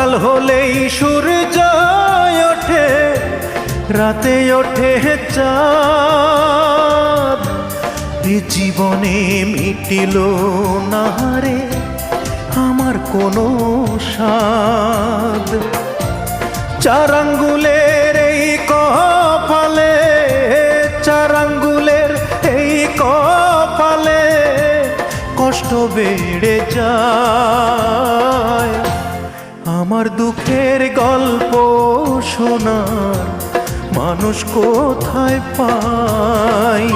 সকাল হলেই সূর্য ওঠে, রাতে ওঠে চাঁদ। এ জীবনে মিটিল না রে আমার কোনো স্বাদ। চার আঙ্গুলের এই কপালে, চার আঙ্গুলের এই কপালে কষ্ট বেড়ে যায়। আমার দুঃখের গল্প শোনার মানুষ কোথায় পাই?